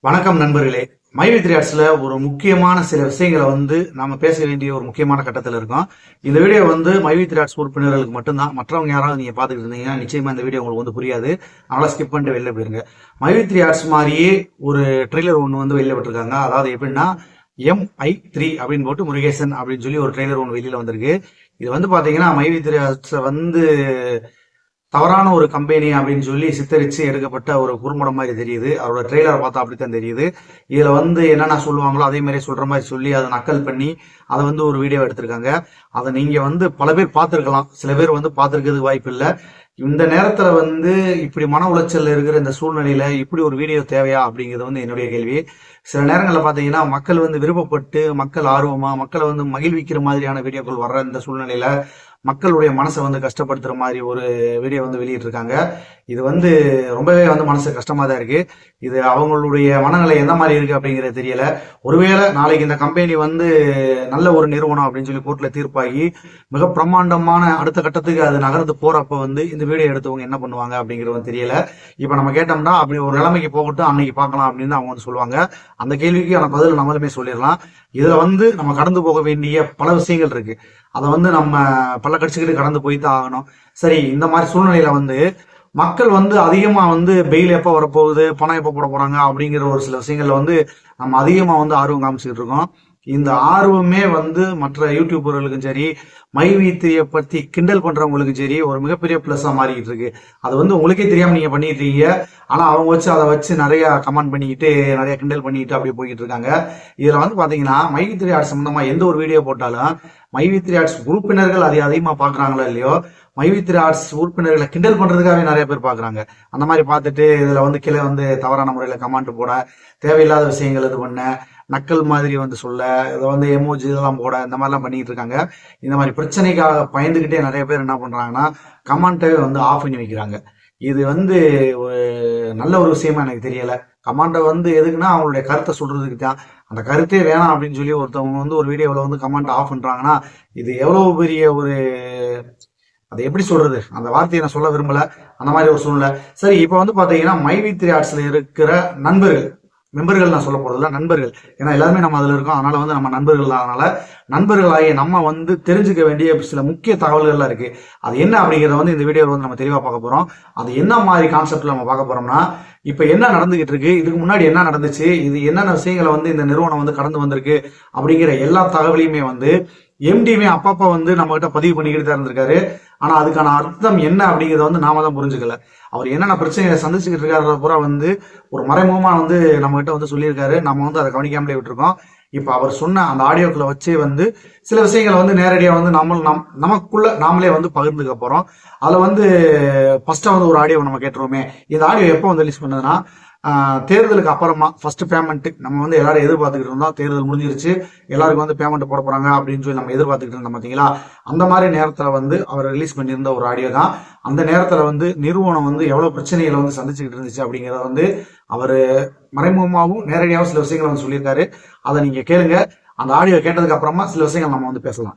வணக்கம் நண்பர்களே. மைவி3ஆர்ட்ஸ்ல ஒரு முக்கியமான சில விஷயங்களை நாம பேச வேண்டிய ஒரு முக்கியமான கட்டத்தில் இருக்கோம். இந்த வீடியோ மைவி3ஆர்ட்ஸ் உறுப்பினர்களுக்கு மட்டும்தான். மற்றவங்க யாராவது நீங்க பாத்துக்கிட்டு இருந்தீங்கன்னா நிச்சயமா இந்த வீடியோ உங்களுக்கு புரியாது. அதனால ஸ்கிப் பண்ணிட்டு வெளில போயிருங்க. மைவி3ஆர்ட்ஸ் மாதிரியே ஒரு ட்ரெய்லர் ஒன்று வெளில விட்டுருக்காங்க. அதாவது எப்படின்னா MI3 அப்படின்னு போட்டு முருகேசன் அப்படின்னு சொல்லி ஒரு ட்ரெய்லர் ஒன்று வெளியில வந்திருக்கு. இது பாத்தீங்கன்னா மைவி3ஆர்ட்ஸ் தவறான ஒரு கம்பெனி அப்படின்னு சொல்லி சித்தரிச்சு எடுக்கப்பட்ட ஒரு குறும்படம் மாதிரி தெரியுது. அவரோட ட்ரெய்லரை பார்த்தா அப்படித்தான் தெரியுது. இதுல என்னென்ன சொல்லுவாங்களோ அதே மாதிரி சொல்ற மாதிரி சொல்லி அதை நக்கல் பண்ணி அதை ஒரு வீடியோ எடுத்திருக்காங்க. அதை நீங்க பல பேர் பார்த்திருக்கலாம், சில பேர் பார்த்திருக்கிறதுக்கு வாய்ப்பு இல்லை. இந்த நேரத்துல இப்படி மன உளைச்சல் இருக்கிற இந்த சூழ்நிலையில இப்படி ஒரு வீடியோ தேவையா அப்படிங்கிறது என்னுடைய கேள்வி. சில நேரங்களில் பாத்தீங்கன்னா மக்கள் விருப்பப்பட்டு மக்கள் ஆர்வமா மக்களை மகிழ்விக்கிற மாதிரியான வீடியோக்கள் வர்ற இந்த சூழ்நிலையில மக்களுடைய மனசை கஷ்டப்படுத்துற மாதிரி ஒரு வீடியோ வெளியிட்டு இருக்காங்க. இது ரொம்பவே மனசு கஷ்டமா தான் இருக்கு. இது அவங்களுடைய மனநிலை எந்த மாதிரி இருக்கு அப்படிங்கிறது தெரியல. ஒருவேளை நாளைக்கு இந்த கம்பெனி நல்ல ஒரு நிறுவனம் அப்படின்னு சொல்லி கோர்ட்ல தீர்ப்பாகி மிக பிரம்மாண்டமான அடுத்த கட்டத்துக்கு அது நகர்ந்து போறப்ப இந்த வீடியோ எடுத்தவங்க என்ன பண்ணுவாங்க அப்படிங்கிறது தெரியல. இப்ப நம்ம கேட்டோம்னா அப்படி ஒரு நிலைமைக்கு போகட்டும், அன்னைக்கு பார்க்கலாம் அப்படின்னு அவங்க சொல்லுவாங்க. அந்த கேள்விக்கான பதில் நம்மளுமே சொல்லிடலாம். இதுல நம்ம கடந்து போக வேண்டிய பல விஷயங்கள் இருக்கு. அதை நம்ம பல கட்சிகளுக்கு கடந்து போய் தான் ஆகணும். சரி, இந்த மாதிரி சூழ்நிலையில மக்கள் அதிகமா பெயில் எப்ப வரப்போகுது, பணம் எப்ப போட போறாங்க அப்படிங்கிற ஒரு சில விஷயங்கள்ல நம்ம அதிகமா ஆர்வம் காமிச்சுக்கிட்டு இருக்கோம். இந்த ஆர்வமே மற்ற யூடியூபர்களுக்கும் சரி, மைவி3 பத்தி கிண்டல் பண்றவங்களுக்கும் சரி ஒரு மிகப்பெரிய பிளஸ்ஸா மாறிக்கிட்டு இருக்கு. அது உங்களுக்கே தெரியாம நீங்க பண்ணிட்டு இருக்கீங்க. ஆனா அவங்க அதை வச்சு நிறைய கமெண்ட் பண்ணிக்கிட்டு நிறைய கிண்டல் பண்ணிக்கிட்டு அப்படியே போய்கிட்டு இருக்காங்க. இதுல பாத்தீங்கன்னா மைவி3ஆர்ட்ஸ் சம்பந்தமா எந்த ஒரு வீடியோ போட்டாலும் மைவி3ஆர்ட்ஸ் உறுப்பினர்கள் அதை அதிகமா பாக்குறாங்களோ இல்லையோ, மைவி3ஆர்ட்ஸ் உறுப்பினர்களை கிண்டல் பண்றதுக்காகவே நிறைய பேர் பாக்குறாங்க. அந்த மாதிரி பார்த்துட்டு இதுல கீழே தவறான முறையில கமெண்ட் போட, தேவையில்லாத விஷயங்கள் இது பண்ண, நக்கல் மாதிரி சொல்ல, இதை எமோஜி இதெல்லாம் போட, இந்த மாதிரிலாம் பண்ணிட்டு இருக்காங்க. இந்த மாதிரி பிரச்சனைக்காக பயந்துகிட்டே நிறைய பேர் என்ன பண்றாங்கன்னா கமெண்ட்டை ஆஃப் பண்ணி வைக்கிறாங்க. இது ஒரு நல்ல ஒரு விஷயமா எனக்கு தெரியல. கமெண்ட்டை எதுக்குன்னா அவங்களுடைய கருத்தை சொல்றதுக்கு தான். அந்த கருத்தே வேணாம் அப்படின்னு சொல்லி ஒருத்தவங்க ஒரு வீடியோவில் கமெண்ட் ஆஃப் பண்றாங்கன்னா இது எவ்வளவு பெரிய ஒரு, அதை எப்படி சொல்றது, அந்த வார்த்தையை நான் சொல்ல விரும்பல. அந்த மாதிரி ஒரு சூழ்நிலை. சரி, இப்ப பாத்தீங்கன்னா மைவி3ஆர்ட்ஸ்ல இருக்கிற மெம்பர்கள் நான் சொல்ல போறதில்ல, நண்பர்கள். ஏன்னா எல்லாருமே நம்ம அதுல இருக்கோம். அதனால நம்ம நண்பர்கள், அதனால நண்பர்களாகிய நம்ம தெரிஞ்சுக்க வேண்டிய சில முக்கிய தகவல்கள்லாம் இருக்கு. அது என்ன அப்படிங்கறத இந்த வீடியோவில் நம்ம தெளிவா பார்க்க போறோம். அது என்ன மாதிரி கான்செப்ட்ல நம்ம பார்க்க போறோம்னா, இப்ப என்ன நடந்துகிட்டு இருக்கு, இதுக்கு முன்னாடி என்ன நடந்துச்சு, இது என்னென்ன விஷயங்களை இந்த நிறுவனம் கடந்து வந்திருக்கு அப்படிங்கிற எல்லா தகவலையுமே எம்டியுமே அப்பப்ப நம்ம கிட்ட பதிவு பண்ணிக்கிட்டு தான் இருந்திருக்காரு. ஆனா அதுக்கான அர்த்தம் என்ன அப்படிங்கறத நாம தான் புரிஞ்சுக்கல. அவர் என்னென்ன பிரச்சனைகளை சந்திச்சுக்கிட்டு இருக்காரு பூரா ஒரு மறைமுகமா நம்ம கிட்ட சொல்லியிருக்காரு. நம்ம அதை கவனிக்காமலே விட்டுருக்கோம். இப்ப அவர் சொன்ன அந்த ஆடியோக்களை வச்சே சில விஷயங்களை நேரடியா நமக்குள்ள நாமளே பகிர்ந்துக்க போறோம். அதுல ஃபர்ஸ்டா ஒரு ஆடியோ நம்ம கேட்டுருவோமே. இந்த ஆடியோ எப்போ ரிலீஸ் பண்ணதுன்னா, தேர்தலுக்கு அப்புறமா ஃபர்ஸ்ட் பேமெண்ட் நம்ம எல்லாரும் எதிர்பார்த்துக்கிட்டு இருந்தோம். தேர்தல் முடிஞ்சிருச்சு, எல்லாருக்கும் பேமெண்ட் போட போறாங்க அப்படின்னு சொல்லி நம்ம எதிர்பார்த்துக்கிட்டு இருந்தோம் பாத்தீங்களா. அந்த மாதிரி நேரத்துல அவர் ரிலீஸ் பண்ணியிருந்த ஒரு ஆடியோ தான். அந்த நேரத்துல நிறுவனம் எவ்வளவு பிரச்சனைகளை சந்திச்சுக்கிட்டு இருந்துச்சு அப்படிங்கறத அவரு மறைமுகமாகவும் நேரடியாகவும் சில விஷயங்களை சொல்லியிருக்காரு. அதை நீங்க கேளுங்க. அந்த ஆடியோ கேட்டதுக்கு அப்புறமா சில விஷயங்கள் நம்ம பேசலாம்.